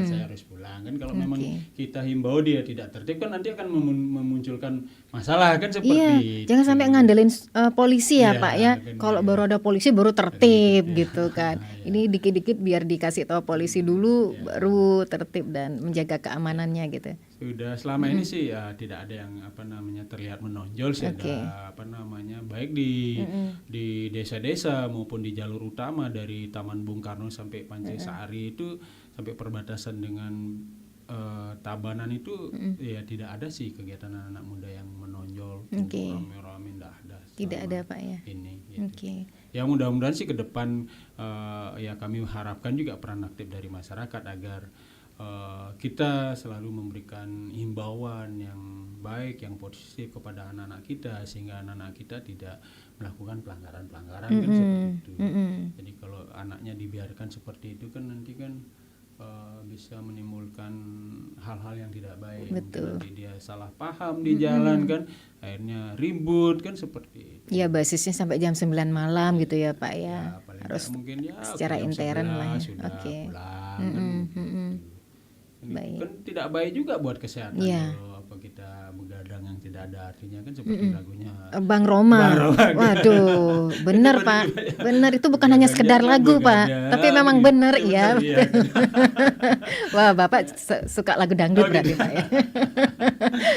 saya harus pulang kan. Kalau memang kita himbau dia tidak tertib kan nanti akan memunculkan masalah kan seperti jangan sampai ngandelin polisi ya Pak ya. Kalau baru ada polisi baru tertib gitu kan. Ini dikit-dikit biar dikasih tahu polisi dulu baru tertib dan menjaga keamanannya gitu. Sudah selama ini sih ya tidak ada yang terlihat menonjol sih, ada baik di desa-desa maupun di jalur utama dari Taman Bung Karno sampai Pancasari itu sampai perbatasan dengan Tabanan itu ya tidak ada sih kegiatan anak-anak muda yang menonjol rame-rame, Tidak ada Pak ya. Ini gitu. Ya mudah-mudahan sih ke depan ya kami harapkan juga peran aktif dari masyarakat agar kita selalu memberikan himbauan yang baik, yang positif kepada anak-anak kita sehingga anak-anak kita tidak melakukan pelanggaran-pelanggaran kan seperti itu. Jadi kalau anaknya dibiarkan seperti itu kan nanti kan bisa menimbulkan hal-hal yang tidak baik. Betul. Mungkin nanti dia salah paham di jalan kan, akhirnya ribut kan seperti itu. Ya basisnya sampai jam 9 malam gitu ya Pak ya. Ya, paling Harus nggak mungkin ya secara jam intern 11 lah ya. sudah Oke. pulang Mm-mm, kan. mm-mm. Kan Baik. itu kan tidak baik juga buat kesehatan. Iya. Kalau apa kita begadang yang tidak ada artinya kan seperti lagunya Bang Roma. Bang Roma. Waduh, benar Pak. Benar itu bukan hanya sekedar Begadang, lagu Pak, begadang, tapi memang gitu. benar ya. Iya. Wah, Bapak suka lagu dangdut berarti Pak ya.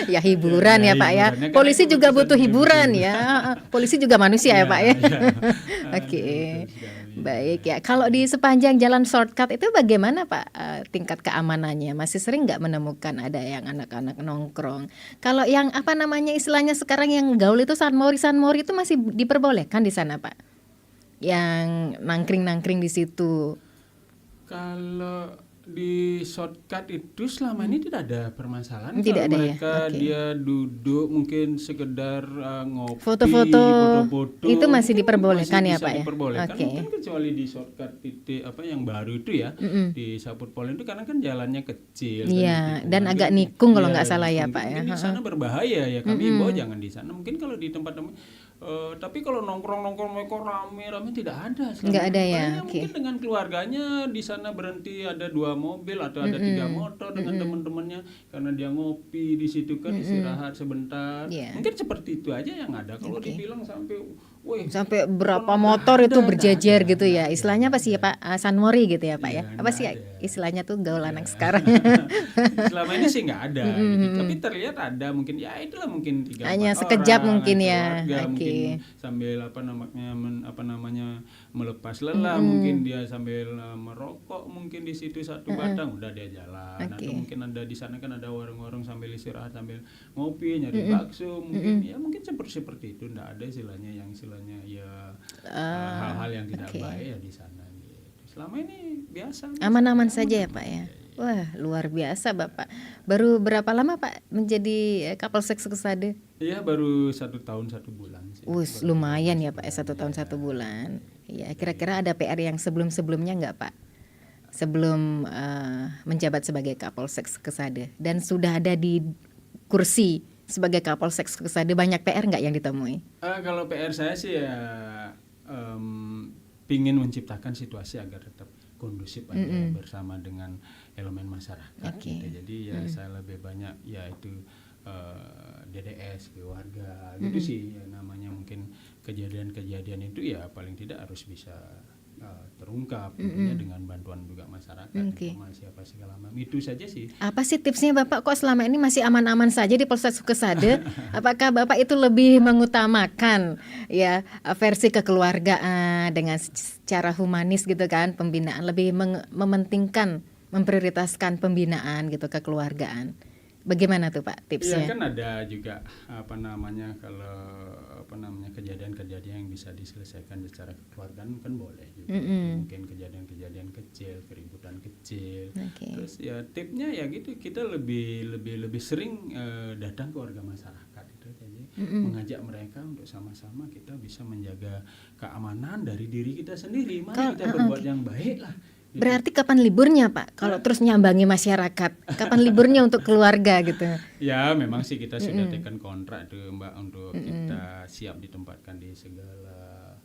Ya hiburan ya, Ya, Pak ya. hiburannya kan Polisi itu juga bisa butuh hiburan dihiburin. ya. Polisi juga manusia ya, Iya, Pak ya. iya. Oke. Aduh, betul sekali. Baik ya. Kalau di sepanjang jalan shortcut itu bagaimana Pak tingkat keamanannya? Masih sering nggak menemukan ada yang anak-anak nongkrong? Kalau yang apa namanya istilahnya sekarang yang gaul itu sanmori itu masih diperbolehkan di sana Pak? Yang nangkring di situ. Kalau di shortcut itu selama ini tidak ada permasalahan. Tidak Kalau ada ya? mereka Oke. dia duduk mungkin sekedar ngopi, Foto-foto, foto-foto, itu masih mungkin diperbolehkan masih ya, bisa Pak ya? diperbolehkan. Oke. Mungkin kecuali di shortcut titik apa yang baru itu ya, di Saput Polen itu karena kan jalannya kecil. kan Iya, gitu. dan Mungkin- agak nikung kalau iya, nggak salah ya, nikung. Pak ya. Mungkin di sana berbahaya ya. Kami himbau jangan di sana. Mungkin kalau di tempat-tempat tapi kalau nongkrong mereka rame tidak ada. selama Nggak ada ini. ya, Palingnya oke. Mungkin dengan keluarganya di sana berhenti ada 2 mobil atau ada 3 motor dengan teman-temannya karena dia ngopi di situ kan istirahat sebentar. Iya. Mungkin seperti itu aja yang ada. Kalau dibilang sampai Sampai berapa kalau motor nggak itu ada, berjejer nggak gitu ada, ya. Istilahnya apa sih ya Pak? Sanmori gitu ya Pak ya. Iya, Apa nggak sih ada. istilahnya tuh gaul anak sekarang? Selama ini sih nggak ada gitu. Tapi terlihat ada mungkin ya itulah mungkin 3 Hanya sekejap mungkin ya. keluarga, Oke. mungkin sambil apa namanya melepas lelah mungkin dia sambil merokok mungkin di situ satu batang udah dia jalan. Oke. Atau mungkin ada di sana kan ada warung-warung sambil istirahat sambil ngopi nyari bakso mungkin ya mungkin seperti itu. Nggak ada istilahnya ya hal-hal yang tidak oke. baik ya di sana gitu. Selama ini biasa. Aman-aman saja ya Pak ya. Wah, luar biasa Bapak. Baru berapa lama Pak menjadi Kapolsek Sukesade? Iya baru 1 tahun 1 bulan sih. Lumayan ya Pak, 1 tahun 1 bulan. Ya, kira-kira ada PR yang sebelum-sebelumnya nggak Pak? Sebelum menjabat sebagai Kapolsek Sukesade dan sudah ada di kursi sebagai Kapolsek Sukesade, banyak PR nggak yang ditemui? Kalau PR saya sih ya pingin menciptakan situasi agar tetap kondusif aja bersama dengan elemen masyarakat. Oke. Gitu. Jadi ya saya lebih banyak yaitu DDS keluarga gitu sih ya, namanya mungkin kejadian-kejadian itu ya paling tidak harus bisa terungkap tentunya dengan bantuan juga masyarakat, Oke. informasi apa segala macam itu saja sih. Apa sih tipsnya Bapak kok selama ini masih aman-aman saja di Polsek Sukesade? Apakah Bapak itu lebih mengutamakan ya versi kekeluargaan dengan secara humanis gitu kan, pembinaan lebih mementingkan, memprioritaskan pembinaan gitu kekeluargaan? Bagaimana tuh Pak Iya tipsnya? kan ada juga kejadian-kejadian yang bisa diselesaikan secara kekeluargaan kan boleh juga. Mungkin kejadian-kejadian kecil, keributan kecil. Oke. Terus ya tipnya ya gitu kita lebih sering datang ke warga masyarakat itu jadi mengajak mereka untuk sama-sama kita bisa menjaga keamanan dari diri kita sendiri. Mari kita berbuat yang baik lah. Gitu. Berarti kapan liburnya Pak? Kalau terus nyambangi masyarakat, kapan liburnya untuk keluarga gitu? Ya memang sih kita sudah tekan kontrak tuh Mbak untuk kita siap ditempatkan di segala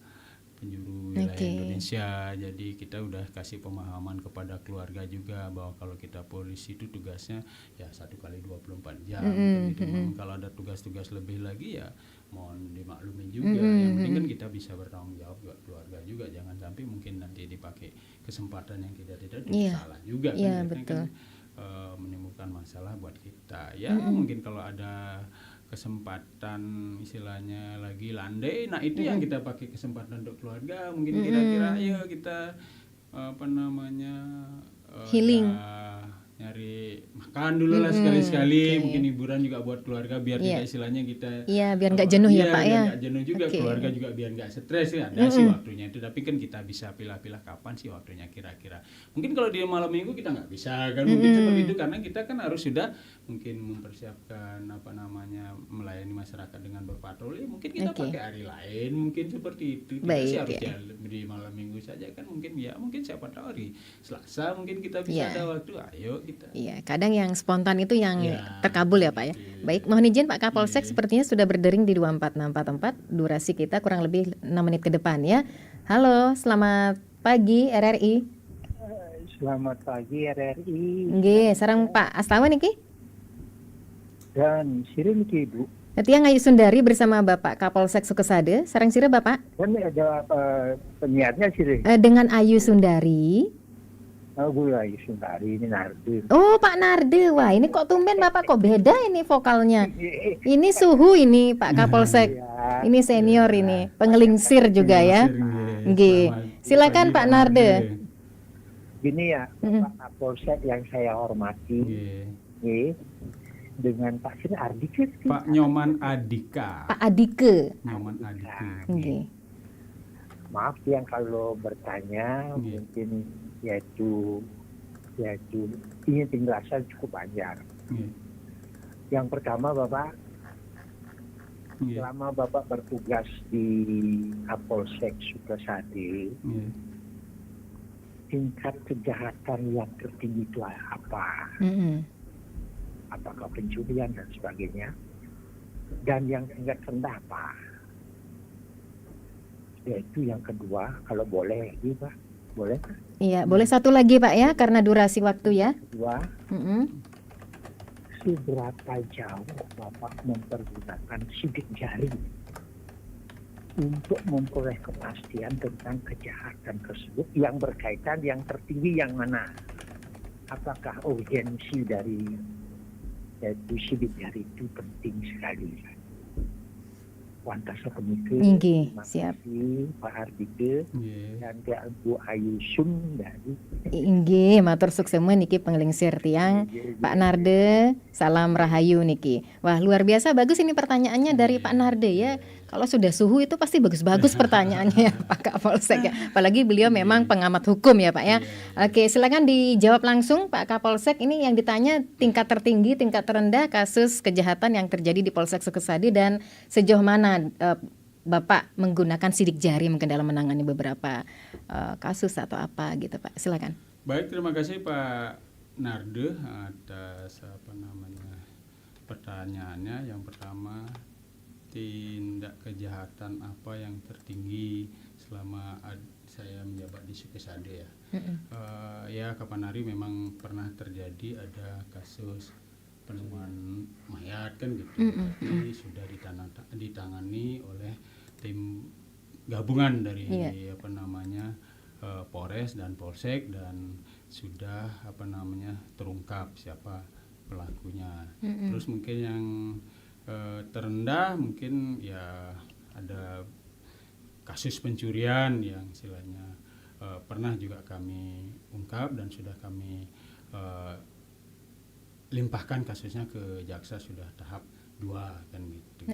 penjuru wilayah Indonesia. Jadi kita udah kasih pemahaman kepada keluarga juga bahwa kalau kita polisi itu tugasnya ya 1 kali 24 jam. Gitu. Kalau ada tugas-tugas lebih lagi ya mohon dimaklumin juga. Yang penting kan kita bisa bertanggung jawab buat keluarga juga. Jangan sampai mungkin nanti dipakai kesempatan yang tidak itu salah juga kan. Iya, Akhirnya betul. Kan, menimbulkan masalah buat kita. Ya mungkin kalau ada kesempatan istilahnya lagi landai, nah itu yang kita pakai kesempatan untuk keluarga. Mungkin kira-kira ayo kita Healing. ya, nyari makan dulu lah sekali-sekali, mungkin hiburan juga buat keluarga biar tidak istilahnya kita biar nggak jenuh ya Pak biar ya. nggak jenuh juga, keluarga juga biar nggak stres ya. Ada sih waktunya itu, tapi kan kita bisa pilah-pilah kapan sih waktunya kira-kira. Mungkin kalau di malam minggu kita nggak bisa kan, mungkin seperti itu karena kita kan harus sudah mungkin mempersiapkan melayani masyarakat dengan berpatroli. Mungkin kita pakai hari lain, mungkin seperti itu. Tidak sih harus di malam minggu saja kan, mungkin siapa tahu hari Selasa mungkin kita bisa ada waktu, ayo kita. Iya, kadang yang spontan itu yang terkabul ya Pak ya. Baik, mohon izin Pak Kapolsek, sepertinya sudah berdering di 24644. Durasi kita kurang lebih 6 menit ke depan ya. Halo, selamat pagi RRI. Selamat pagi RRI. Nggih, sareng Pak Astawa niki. Dan sire niki Ibu. Tiang Ayu Sundari bersama Bapak Kapolsek Sukesade. Sareng sire Bapak. Dan ada penyiarnya sire. Dengan Ayu Sundari. Bu Ayu Sundari, ini Narde. Oh Pak Narde, wah ini kok tumben Bapak kok beda ini vokalnya. Ini suhu ini Pak Kapolsek. Ini senior ini, pengelingsir juga ya. Nggih. Silakan Pak Narde. Gini ya, Pak Kapolsek yang saya hormati. Nggih. Dengan Pak Sir Ardika. Pak Nyoman Adika. Pak Adike. Nyoman Adika. Nggih. Maaf yang kalau bertanya mungkin yaitu ingin penjelasan cukup banyak. Yang pertama Bapak, selama Bapak bertugas di Kapolsek Sukesade, tingkat kejahatan yang tertinggi itu apa? Apakah pencurian dan sebagainya? Dan yang tingkat rendah apa? Yaitu yang kedua, kalau boleh, gitu Pak. Boleh? Iya, boleh satu lagi Pak ya, karena durasi waktu ya. Kedua, seberapa jauh Bapak mempergunakan sidik jari untuk memperoleh kepastian tentang kejahatan tersebut yang berkaitan yang tertinggi yang mana? Apakah urgensi dari yaitu sidik jari itu penting sekali? Wantasa pemikir, terima kasih Pak Ardike dan Bu Ayu Sundari. Inggih, matur suksema niki penglingsir tiang Pak Narde, salam rahayu niki. Wah luar biasa bagus ini pertanyaannya dari Pak Narde ya. Kalau sudah suhu itu pasti bagus-bagus pertanyaannya Pak Kapolsek ya. Apalagi beliau memang pengamat hukum ya Pak ya. Oke, silakan dijawab langsung Pak Kapolsek. Ini yang ditanya tingkat tertinggi, tingkat terendah kasus kejahatan yang terjadi di Polsek Sukesade dan sejauh mana Bapak menggunakan sidik jari mungkin dalam menangani beberapa kasus atau apa gitu Pak. Silakan. Baik, terima kasih Pak Narde atas pertanyaannya. Yang pertama, tindak kejahatan apa yang tertinggi selama saya menjabat di Sukesade ya. Ya kapan hari memang pernah terjadi ada kasus penemuan mayat kan gitu. Tapi sudah ditangani oleh tim gabungan dari Polres dan Polsek dan sudah terungkap siapa pelakunya. Terus mungkin yang terendah mungkin ya ada kasus pencurian yang istilahnya pernah juga kami ungkap dan sudah kami limpahkan kasusnya ke jaksa sudah tahap 2 kan gitu.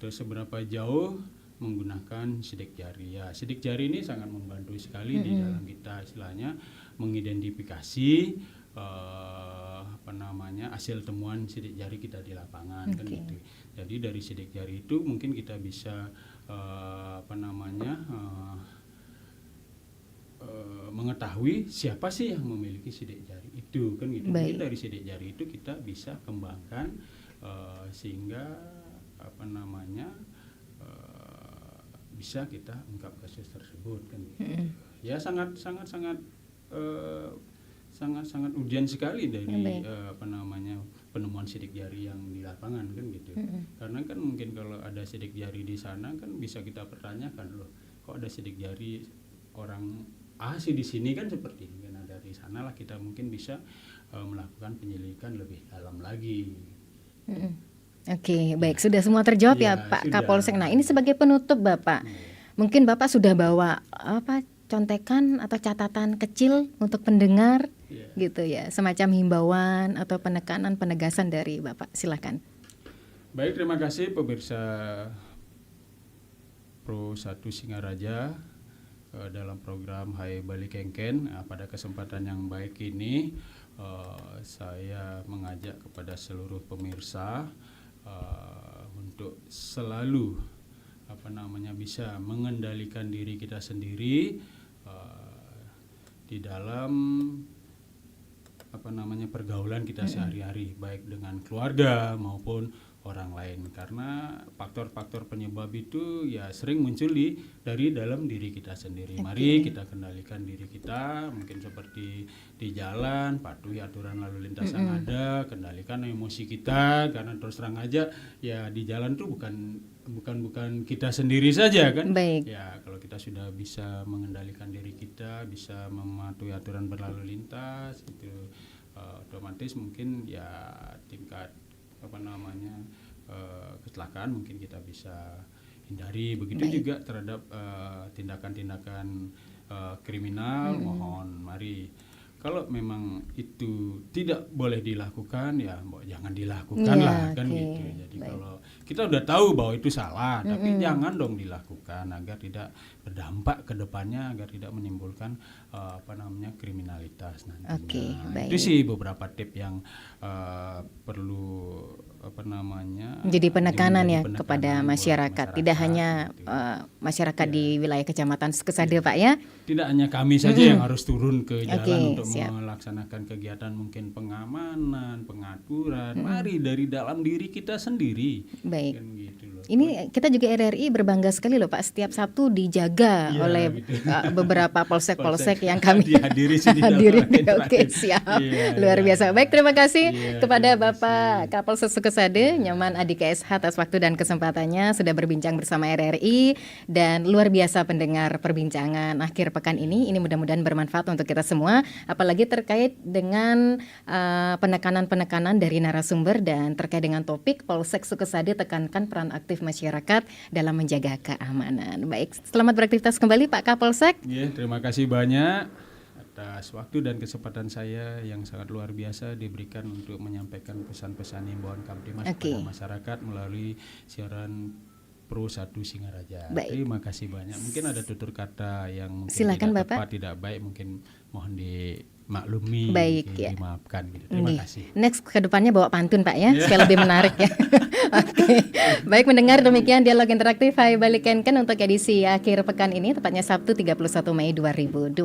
Terus seberapa jauh menggunakan sidik jari ya, sidik jari ini sangat membantu sekali di dalam kita istilahnya mengidentifikasi hasil temuan sidik jari kita di lapangan kan gitu. Jadi dari sidik jari itu mungkin kita bisa mengetahui siapa sih yang memiliki sidik jari itu kan gitu. Mungkin dari sidik jari itu kita bisa kembangkan sehingga bisa kita ungkap kasus tersebut kan gitu. Ya sangat urgen sekali dari penemuan sidik jari yang di lapangan kan gitu. Karena kan mungkin kalau ada sidik jari di sana kan bisa kita pertanyakan loh, kok ada sidik jari orang A sih di sini kan seperti ini. Nah dari sanalah kita mungkin bisa melakukan penyelidikan lebih dalam lagi. Oke, baik sudah semua terjawab ya Pak Kapolsek. Nah ini sebagai penutup Bapak, mungkin Bapak sudah bawa contekan atau catatan kecil untuk pendengar gitu ya, semacam himbauan atau penekanan, penegasan dari Bapak, silakan. Baik, terima kasih pemirsa Pro 1 Singaraja dalam program Hai Bali Kengken. Pada kesempatan yang baik ini saya mengajak kepada seluruh pemirsa untuk selalu bisa mengendalikan diri kita sendiri di dalam pergaulan kita sehari-hari, baik dengan keluarga maupun orang lain, karena faktor-faktor penyebab itu ya sering muncul dari dalam diri kita sendiri. Mari kita kendalikan diri kita, mungkin seperti di jalan, patuhi aturan lalu lintas yang ada, kendalikan emosi kita, karena terus terang aja ya di jalan tuh bukan kita sendiri saja kan. Baik. Ya kalau kita sudah bisa mengendalikan diri kita, bisa mematuhi aturan berlalu lintas itu otomatis mungkin ya tingkat kecelakaan mungkin kita bisa hindari. Begitu juga terhadap tindakan-tindakan kriminal. Mohon mari kalau memang itu tidak boleh dilakukan ya jangan dilakukan lah kan gitu. Jadi kalau kita udah tahu bahwa itu salah, tapi jangan dong dilakukan agar tidak berdampak ke depannya, agar tidak menimbulkan kriminalitas nantinya. Itu sih beberapa tips yang perlu jadi penekanan ya kepada masyarakat, tidak hanya masyarakat di wilayah Kecamatan Sukesade Pak ya. Tidak hanya kami saja yang harus turun ke jalan untuk melaksanakan kegiatan mungkin pengamanan, pengaturan. Mari dari dalam diri kita sendiri. Baik. Kan gitu loh. Ini kita juga RRI berbangga sekali loh Pak, setiap Sabtu dijaga oleh beberapa polsek-polsek yang kami dihadiri sini. Oke, siap. Luar biasa. Baik, terima kasih kepada Bapak Kapolsek Sukesade Nyoman Adi KSH atas waktu dan kesempatannya sudah berbincang bersama RRI, dan luar biasa pendengar perbincangan akhir pekan ini mudah-mudahan bermanfaat untuk kita semua, apalagi terkait dengan penekanan-penekanan dari narasumber dan terkait dengan topik Polsek Sukesade tekankan peran aktif masyarakat dalam menjaga keamanan. Baik, selamat beraktivitas kembali Pak Kapolsek. Terima kasih banyak atas waktu dan kesempatan saya yang sangat luar biasa diberikan untuk menyampaikan pesan-pesan himbauan Kamtimas kepada masyarakat melalui siaran Pro 1 Singaraja. Terima kasih banyak. Mungkin ada tutur kata yang mungkin silakan, tidak Bapak. tepat, tidak baik, mungkin mohon dimaklumi, dimaafkan gitu. Terima kasih. Next kedepannya bawa pantun Pak ya, supaya lebih menarik ya. Oke. Baik, mendengar demikian dialog interaktif Hai Bali Kengken untuk edisi akhir pekan ini, tepatnya Sabtu 31 Mei 2025.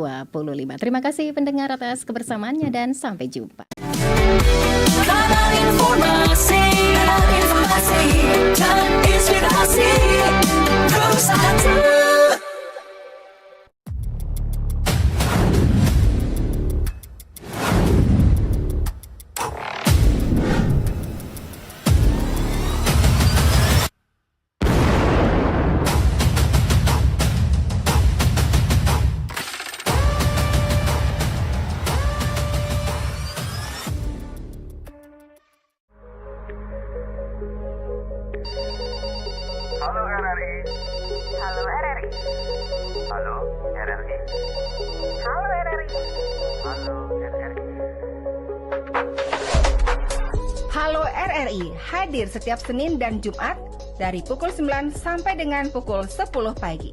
Terima kasih pendengar atas kebersamaannya dan sampai jumpa. Kanal informasi dan inspirasi Pro 1. Halo RRI. Halo RRI. Halo RRI. Halo RRI. Halo RRI. Halo RRI hadir setiap Senin dan Jumat dari pukul 9 sampai dengan pukul 10 pagi.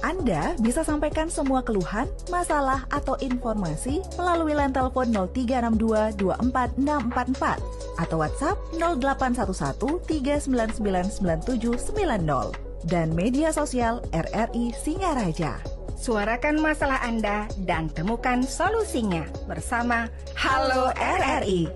Anda bisa sampaikan semua keluhan, masalah, atau informasi melalui line telepon 0362 24644 atau WhatsApp 0811 3999790 dan media sosial RRI Singaraja. Suarakan masalah Anda dan temukan solusinya bersama Halo RRI.